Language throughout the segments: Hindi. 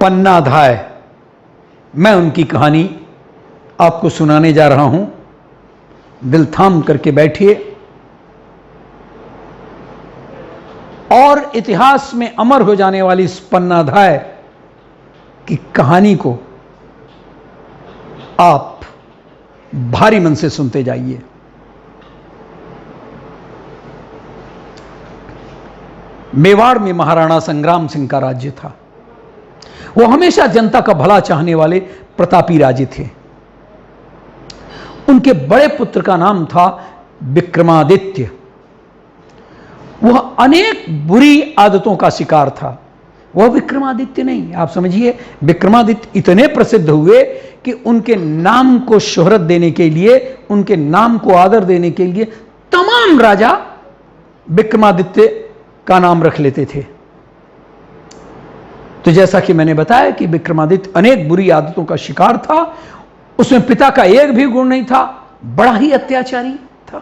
पन्नाधाय, मैं उनकी कहानी आपको सुनाने जा रहा हूं। दिल थाम करके बैठिए और इतिहास में अमर हो जाने वाली इस पन्नाधाय की कहानी को आप भारी मन से सुनते जाइए। मेवाड़ में महाराणा संग्राम सिंह का राज्य था। वो हमेशा जनता का भला चाहने वाले प्रतापी राजे थे। उनके बड़े पुत्र का नाम था विक्रमादित्य। वह अनेक बुरी आदतों का शिकार था। वह विक्रमादित्य नहीं, आप समझिए, विक्रमादित्य इतने प्रसिद्ध हुए कि उनके नाम को शोहरत देने के लिए, उनके नाम को आदर देने के लिए तमाम राजा विक्रमादित्य का नाम रख लेते थे। तो जैसा कि मैंने बताया कि विक्रमादित्य अनेक बुरी आदतों का शिकार था। उसमें पिता का एक भी गुण नहीं था, बड़ा ही अत्याचारी था।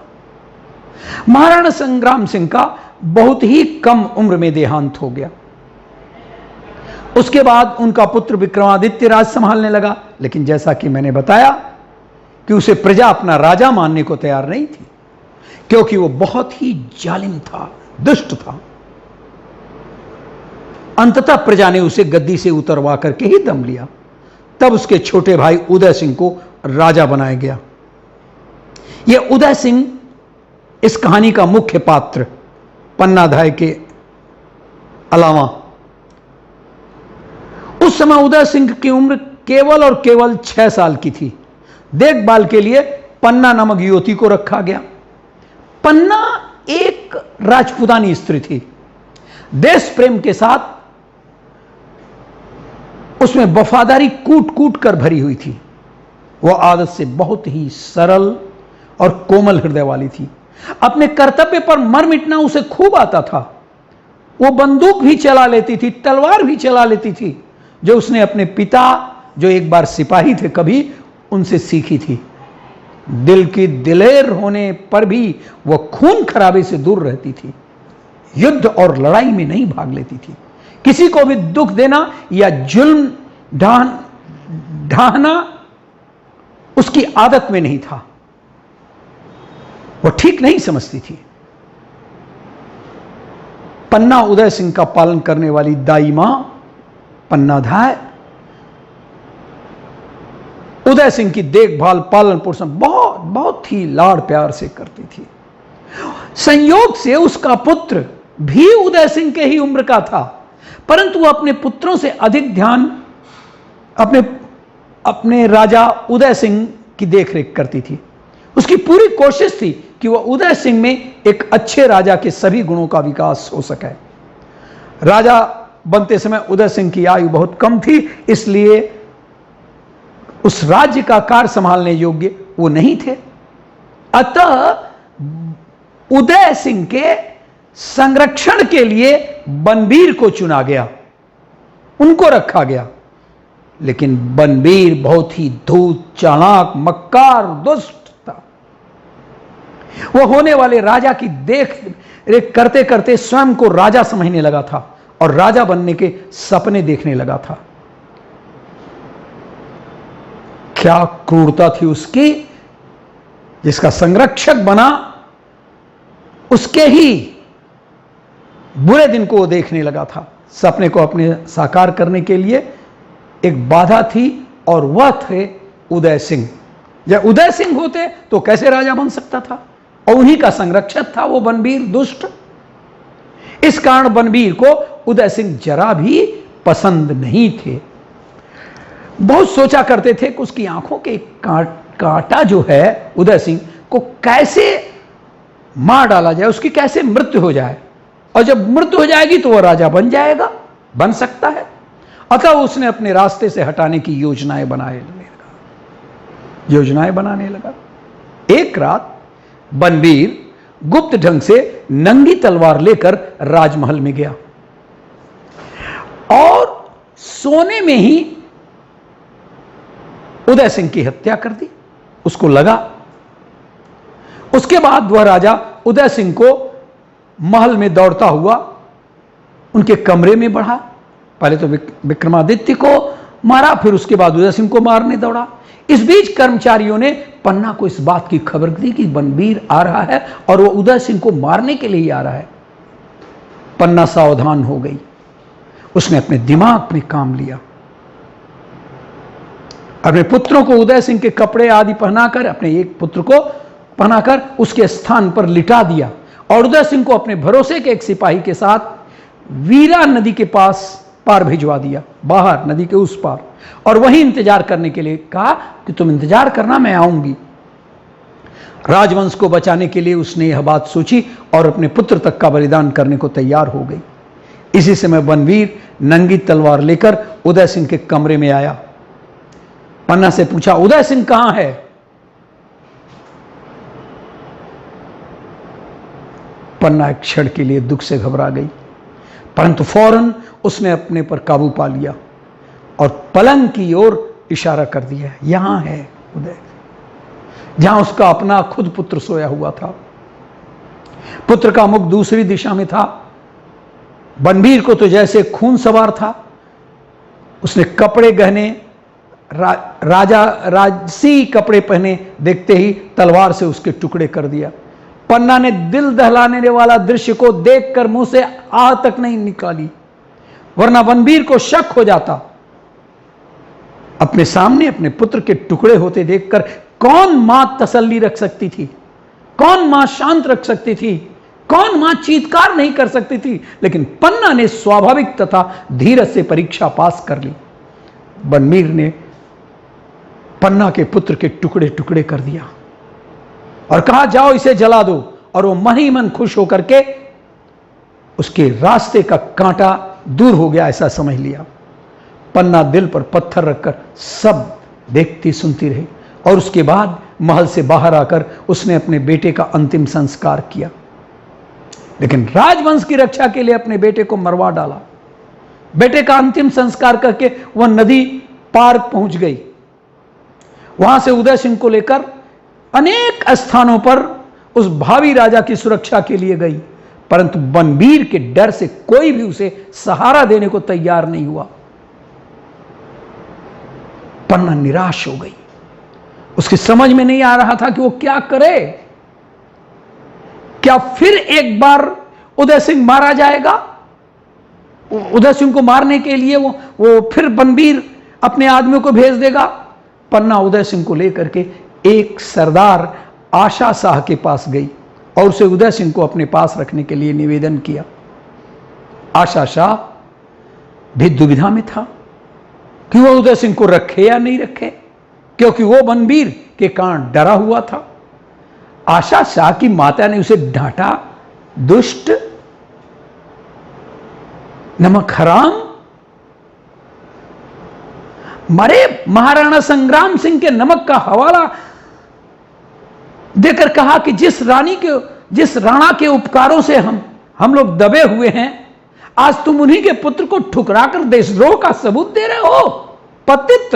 महाराणा संग्राम सिंह का बहुत ही कम उम्र में देहांत हो गया। उसके बाद उनका पुत्र विक्रमादित्य राज संभालने लगा, लेकिन जैसा कि मैंने बताया कि उसे प्रजा अपना राजा मानने को तैयार नहीं थी, क्योंकि वो बहुत ही जालिम था, दुष्ट था। अंततः प्रजा ने उसे गद्दी से उतरवा करके ही दम लिया। तब उसके छोटे भाई उदय सिंह को राजा बनाया गया। यह उदय सिंह इस कहानी का मुख्य पात्र पन्नाधाय के अलावा। उस समय उदय सिंह की उम्र केवल और केवल 6 साल की थी। देखभाल के लिए पन्ना नामक युवती को रखा गया। पन्ना एक राजपूतानी स्त्री थी। देश प्रेम के साथ उसमें वफादारी कूट कूट कर भरी हुई थी। वह आदत से बहुत ही सरल और कोमल हृदय वाली थी। अपने कर्तव्य पर मर मिटना उसे खूब आता था। वो बंदूक भी चला लेती थी, तलवार भी चला लेती थी, जो उसने अपने पिता, जो एक बार सिपाही थे कभी, उनसे सीखी थी। दिल की दिलेर होने पर भी वह खून खराबे से दूर रहती थी। युद्ध और लड़ाई में नहीं भाग लेती थी। किसी को भी दुख देना या जुल्म ढाहना उसकी आदत में नहीं था। वह ठीक नहीं समझती थी। पन्ना उदय सिंह का पालन करने वाली दाई मां पन्नाधाय उदय सिंह की देखभाल, पालन पोषण बहुत ही लाड़ प्यार से करती थी। संयोग से उसका पुत्र भी उदय सिंह के ही उम्र का था, परंतु वह अपने पुत्रों से अधिक ध्यान अपने राजा उदय सिंह की देखरेख करती थी। उसकी पूरी कोशिश थी कि वह उदय सिंह में एक अच्छे राजा के सभी गुणों का विकास हो सके। राजा बनते समय उदय सिंह की आयु बहुत कम थी, इसलिए उस राज्य का कार्य संभालने योग्य वो नहीं थे। अतः उदय सिंह के संरक्षण के लिए बनबीर को चुना गया, उनको रखा गया। लेकिन बनबीर बहुत ही धूर्त, चालाक, मक्कार, दुष्ट था। वह होने वाले राजा की देख रेख करते करते स्वयं को राजा समझने लगा था और राजा बनने के सपने देखने लगा था। क्या क्रूरता थी उसकी! जिसका संरक्षक बना, उसके ही बुरे दिन को वो देखने लगा था। सपने को अपने साकार करने के लिए एक बाधा थी, और वह थे उदय सिंह। जब उदय सिंह होते तो कैसे राजा बन सकता था, और उन्हीं का संरक्षक था वो बनबीर दुष्ट। इस कारण बनबीर को उदय सिंह जरा भी पसंद नहीं थे। बहुत सोचा करते थे कि उसकी आंखों के कांटा जो है उदय सिंह को कैसे मार डाला जाए, उसकी कैसे मृत्यु हो जाए, और जब मृत्यु हो जाएगी तो वह राजा बन जाएगा, बन सकता है। अतः उसने अपने रास्ते से हटाने की योजनाएं बनाने लगा। एक रात बनबीर गुप्त ढंग से नंगी तलवार लेकर राजमहल में गया और सोने में ही उदय सिंह की हत्या कर दी। उसको लगा। उसके बाद वह राजा उदय सिंह को महल में दौड़ता हुआ उनके कमरे में बढ़ा पहले तो विक्रमादित्य को मारा, फिर उसके बाद उदय सिंह को मारने दौड़ा। इस बीच कर्मचारियों ने पन्ना को इस बात की खबर दी कि बनवीर आ रहा है और वो उदय सिंह को मारने के लिए ही आ रहा है। पन्ना सावधान हो गई, उसने अपने दिमाग में काम लिया, अपने पुत्रों को उदय सिंह के कपड़े आदि पहनाकर, अपने एक पुत्र को पहनाकर उसके स्थान पर लिटा दिया और उदय सिंह को अपने भरोसे के एक सिपाही के साथ वीरा नदी के पार भिजवा दिया, बाहर नदी के उस पार, और वहीं इंतजार करने के लिए कहा कि तुम इंतजार करना, मैं आऊंगी। राजवंश को बचाने के लिए उसने यह बात सोची और अपने पुत्र तक का बलिदान करने को तैयार हो गई। इसी समय बनवीर नंगी तलवार लेकर उदय सिंह के कमरे में आया। पन्ना से पूछा, उदय सिंह कहां है? पन्ना एक क्षण के लिए दुख से घबरा गई, परंतु फौरन उसने अपने पर काबू पा लिया और पलंग की ओर इशारा कर दिया, यहां है उदय, जहां उसका अपना खुद पुत्र सोया हुआ था। पुत्र का मुख दूसरी दिशा में था। बनवीर को तो जैसे खून सवार था। उसने कपड़े गहने राजसी कपड़े पहने देखते ही तलवार से उसके टुकड़े कर दिया। पन्ना ने दिल दहलाने वाला दृश्य को देखकर मुंह से आह तक नहीं निकाली, वरना बनवीर को शक हो जाता। अपने सामने अपने पुत्र के टुकड़े होते देखकर कौन मां तसल्ली रख सकती थी, कौन मां शांत रख सकती थी, कौन मां चीत्कार नहीं कर सकती थी। लेकिन पन्ना ने स्वाभाविक तथा धीरज से परीक्षा पास कर ली। बनवीर ने पन्ना के पुत्र के टुकड़े टुकड़े कर दिया और कहा, जाओ इसे जला दो। और वो मन ही मन खुश होकर के उसके रास्ते का कांटा दूर हो गया, ऐसा समझ लिया। पन्ना दिल पर पत्थर रखकर सब देखती सुनती रही और उसके बाद महल से बाहर आकर उसने अपने बेटे का अंतिम संस्कार किया। लेकिन राजवंश की रक्षा के लिए अपने बेटे को मरवा डाला। बेटे का अंतिम संस्कार करके वह नदी पार पहुंच गई। वहां से उदय सिंह को लेकर अनेक स्थानों पर उस भावी राजा की सुरक्षा के लिए गई, परंतु बनवीर के डर से कोई भी उसे सहारा देने को तैयार नहीं हुआ। पन्ना निराश हो गई। उसकी समझ में नहीं आ रहा था कि वो क्या करे। क्या फिर एक बार उदय सिंह मारा जाएगा? उदय सिंह को मारने के लिए वो फिर बनवीर अपने आदमियों को भेज देगा। पन्ना उदय सिंह को लेकर के एक सरदार आशा शाह के पास गई और उसे उदय सिंह को अपने पास रखने के लिए निवेदन किया। आशा शाह भी दुविधा में था कि वह उदय सिंह को रखे या नहीं रखे, क्योंकि वो बनवीर के कारण डरा हुआ था। आशा शाह की माता ने उसे डांटा, दुष्ट, नमक हराम। मरे महाराणा संग्राम सिंह के नमक का हवाला देकर कहा कि जिस राणा के उपकारों से हम लोग दबे हुए हैं, आज तुम उन्हीं के पुत्र को ठुकराकर देशद्रोह का सबूत दे रहे हो, पतित।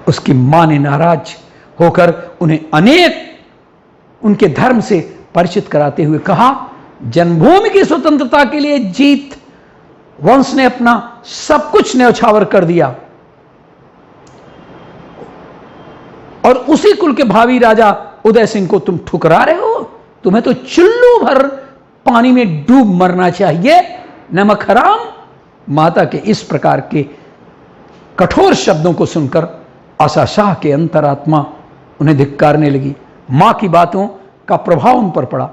उसकी मां ने नाराज होकर उन्हें उनके धर्म से परिचित कराते हुए कहा, जन्मभूमि की स्वतंत्रता के लिए जीत वंश ने अपना सब कुछ न्यौछावर कर दिया और उसी कुल के भावी राजा उदय सिंह को तुम ठुकरा रहे हो। तुम्हें तो चुल्लू भर पानी में डूब मरना चाहिए, नमक हराम। माता के इस प्रकार के कठोर शब्दों को सुनकर आशा शाह के अंतरात्मा उन्हें धिक्कारने लगी। मां की बातों का प्रभाव उन पर पड़ा।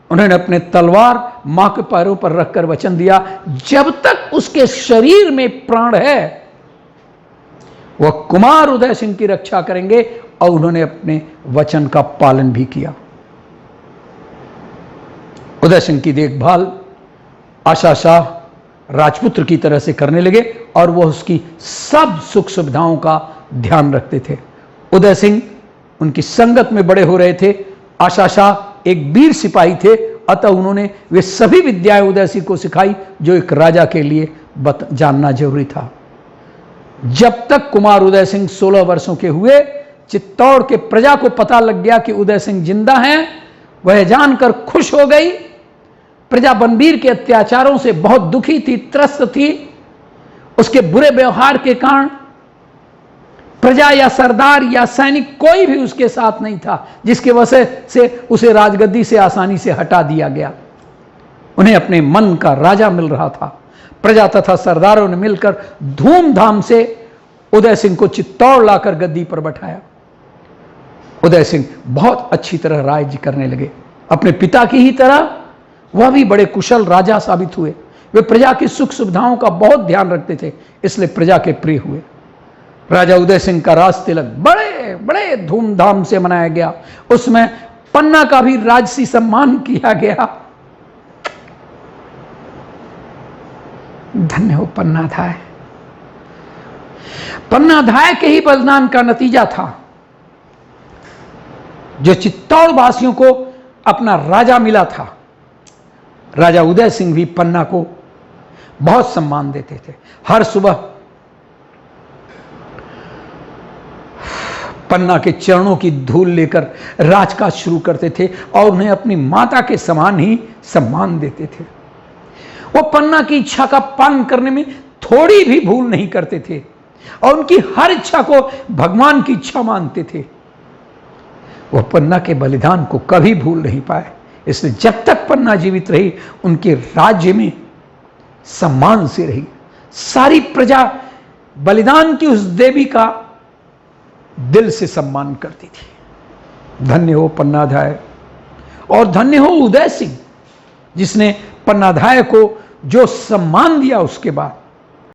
उन्होंने अपने तलवार मां के पैरों पर रखकर वचन दिया, जब तक उसके शरीर में प्राण है वह कुमार उदय सिंह की रक्षा करेंगे। और उन्होंने अपने वचन का पालन भी किया। उदय सिंह की देखभाल आशा शाह राजपुत्र की तरह से करने लगे और वह उसकी सब सुख सुविधाओं का ध्यान रखते थे। उदय सिंह उनकी संगत में बड़े हो रहे थे। आशा शाह एक वीर सिपाही थे, अतः उन्होंने वे सभी विद्याएं उदय सिंह को सिखाई जो एक राजा के लिए जानना जरूरी था। जब तक कुमार उदय सिंह 16 वर्षों के हुए, चित्तौड़ के प्रजा को पता लग गया कि उदय सिंह जिंदा हैं। वह जानकर खुश हो गई। प्रजा बनबीर के अत्याचारों से बहुत दुखी थी, त्रस्त थी। उसके बुरे व्यवहार के कारण प्रजा या सरदार या सैनिक कोई भी उसके साथ नहीं था, जिसकी वजह से उसे राजगद्दी से आसानी से हटा दिया गया। उन्हें अपने मन का राजा मिल रहा था। प्रजा तथा सरदारों ने मिलकर धूमधाम से उदय सिंह को चित्तौड़ लाकर गद्दी पर बैठाया। उदय सिंह बहुत अच्छी तरह राज्य करने लगे। अपने पिता की ही तरह वह भी बड़े कुशल राजा साबित हुए। वे प्रजा की सुख सुविधाओं का बहुत ध्यान रखते थे, इसलिए प्रजा के प्रिय हुए। राजा उदय सिंह का राज तिलक बड़े बड़े धूमधाम से मनाया गया। उसमें पन्ना का भी राजसी सम्मान किया गया। धन्य हो पन्नाधाय। पन्नाधाय के ही बलिदान का नतीजा था जो चित्तौड़ वासियों को अपना राजा मिला था। राजा उदय सिंह भी पन्ना को बहुत सम्मान देते थे। हर सुबह पन्ना के चरणों की धूल लेकर राजकाज शुरू करते थे और उन्हें अपनी माता के समान ही सम्मान देते थे। वो पन्ना की इच्छा का पालन करने में थोड़ी भी भूल नहीं करते थे और उनकी हर इच्छा को भगवान की इच्छा मानते थे। वह पन्ना के बलिदान को कभी भूल नहीं पाए, इसलिए जब तक पन्ना जीवित रही उनके राज्य में सम्मान से रही। सारी प्रजा बलिदान की उस देवी का दिल से सम्मान करती थी। धन्य हो पन्नाधाय और धन्य हो उदय सिंह, जिसने पन्नाधाय को जो सम्मान दिया उसके बाद